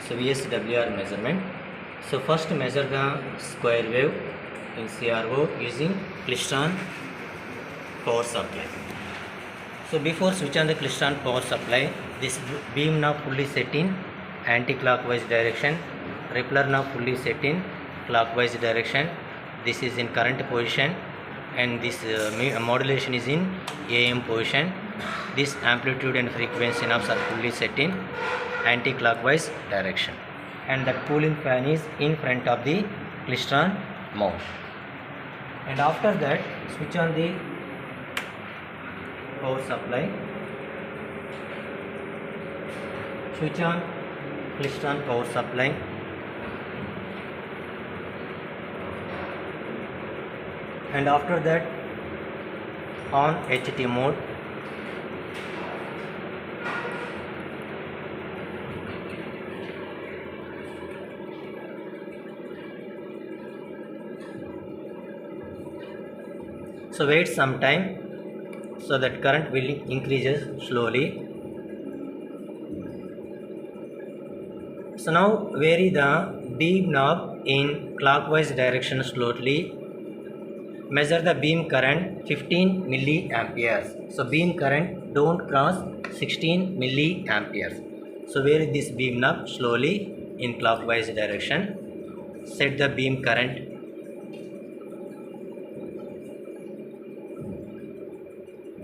So VSWR measurement. So first measure the square wave in CRO using klystron power supply. So before switch on the klystron power supply, this beam now fully set in anti-clockwise direction, Rippler now fully set in clockwise direction. This is in current position and this modulation is in AM position. This amplitude and frequency knobs are fully set in anti-clockwise direction, and that cooling fan is in front of the klystron mount. And after that, switch on the power supply, switch on klystron power supply, and after that on HT mode. So wait some time so that current will increases slowly. So now vary the beam knob in clockwise direction slowly. Measure the beam current 15 milliamperes. So beam current don't cross 16 milliamperes. So vary this beam knob slowly in clockwise direction. Set the beam current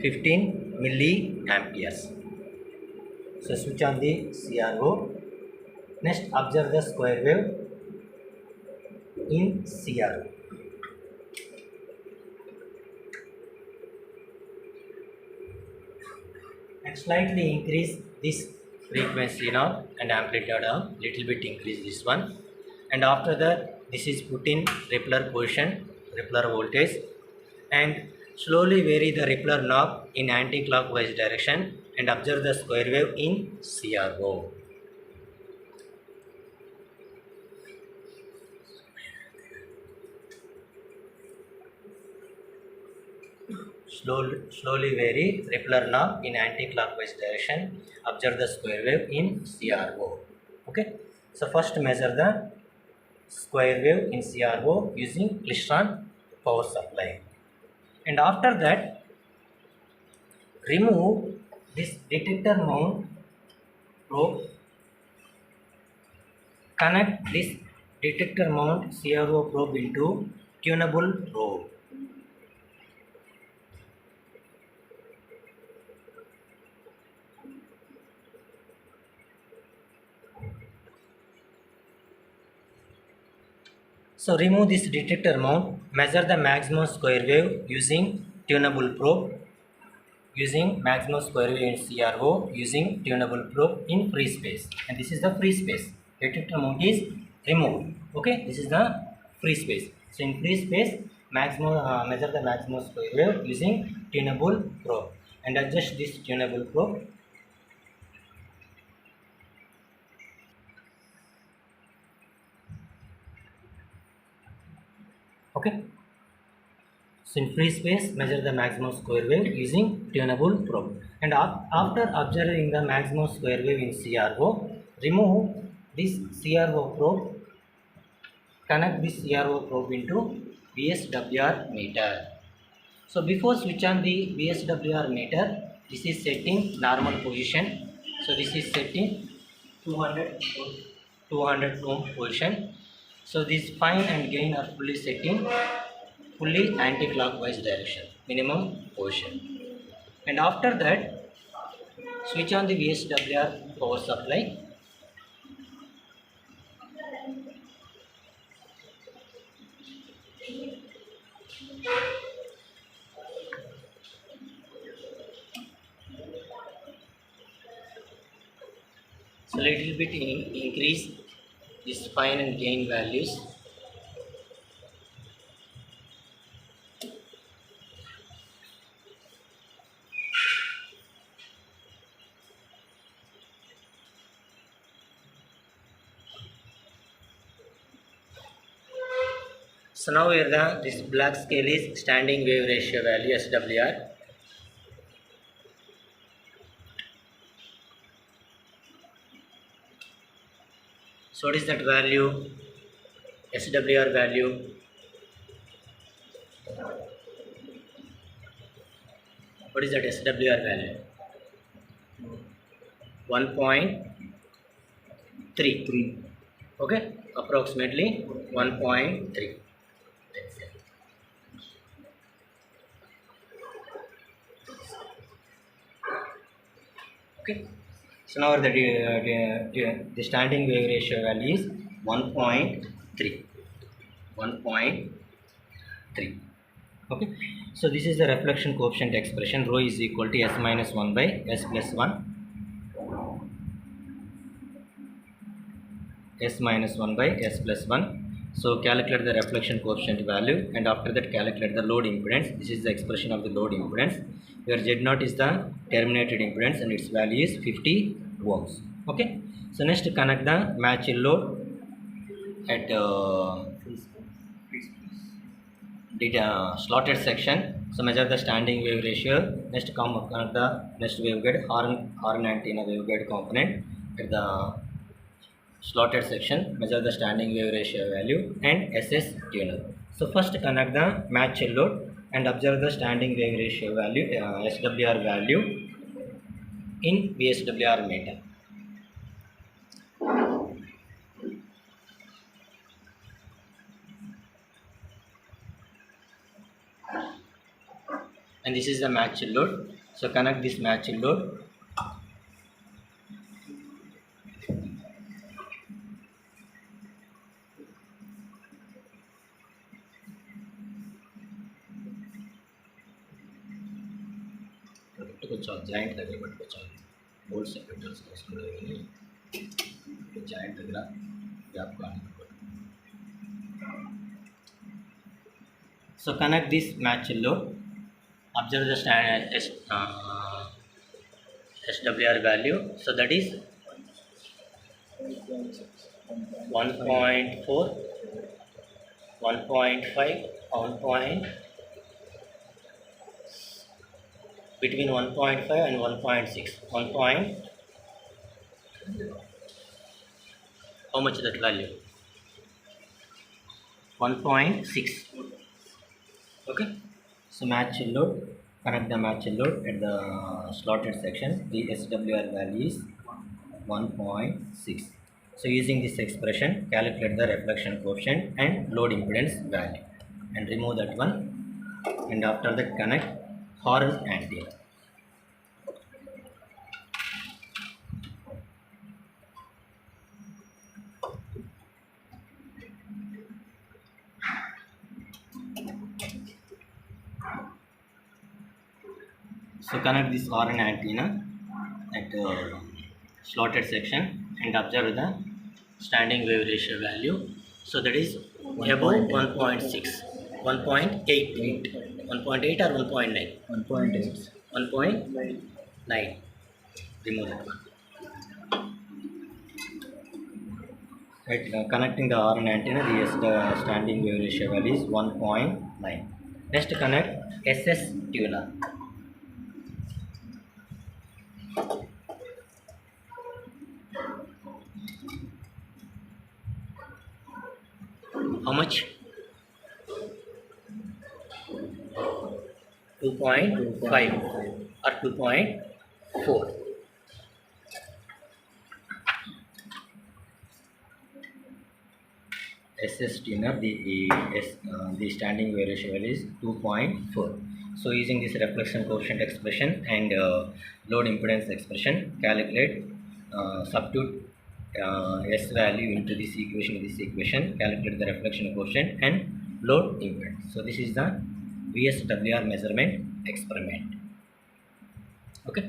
15 milliamperes. So switch on the CRO. Next, observe the square wave in CRO. And slightly increase this frequency knob and amplitude knob, little bit increase this one. And after that, this is put in Rippler position, Rippler voltage, and slowly vary the Rippler knob in anti-clockwise direction and observe the square wave in CRO. Slowly vary Rippler knob in anti-clockwise direction. Observe the square wave in CRO. Okay. So first measure the square wave in CRO using klystron power supply. And after that, remove this detector mount probe. Connect this detector mount CRO probe into tunable probe. So remove this detector mount, measure the maximum square wave using tunable probe, using maximum square wave in CRO, using tunable probe in free space. And this is the free space. Detector mount is removed. Okay, this is the free space. So in free space, maximum measure the maximum square wave using tunable probe and adjust this tunable probe. Okay. So in free space, measure the maximum square wave using tunable probe. And after observing the maximum square wave in CRO, remove this CRO probe, connect this CRO probe into VSWR meter. So before switch on the VSWR meter, this is setting normal position. So this is setting 200 ohm position. So this fine and gain are fully setting fully anti-clockwise direction, minimum position. And after that, switch on the VSWR power supply. So little bit increase this fine and gain values. So now here this black scale is standing wave ratio value SWR. So what is that value? SWR value. What is that SWR value? 1.3. Okay, approximately 1.3. Okay, so now the standing wave ratio value is 1.3. 1.3. Okay, so this is the reflection coefficient expression. Rho is equal to s minus 1 by s plus 1. S minus 1 by s plus 1. So calculate the reflection coefficient value, and after that calculate the load impedance. This is the expression of the load impedance, where Z0 is the terminated impedance and its value is 50 ohms. Okay, so next connect the matched load at the slotted section. So measure the standing wave ratio. Next connect the next waveguide horn antenna waveguide component at the slotted section. Measure the standing wave ratio value and SS tuner. So first connect the matched load and observe the standing wave ratio value, SWR value in VSWR meter. And this is the matched load. So connect this matched load. Joint దగ్గర పెట్టుకోవచ్చు, bolt separators వేసుకునే joint దగ్గర gap కానీ. So connect this matched load. Observe the SWR value. So that is 1.4, 1.5, 1. Between 1.5 and 1.6. 1 point. How much is that value? 1.6. Okay. So matched load. Connect the matched load at the slotted section. The SWR value is 1.6. So using this expression, calculate the reflection coefficient and load impedance value, and remove that one. And after that, connect horn antenna. So connect this horn antenna at slotted section and observe the standing wave ratio value. So that is above 1.6, 1.8, 1.8 or 1.9? 1.8. 1.9. Remove that one. Right, connecting the horn antenna, the standing wave ratio value is 1.9. Next connect SS tuner. How much? 2.5 or 2.4. SS tuner, the standing wave ratio value is 2.4. So using this reflection coefficient expression and load impedance expression, calculate, substitute S value into this equation, calculate the reflection coefficient and load impedance. So this is the VSWR measurement experiment. Okay.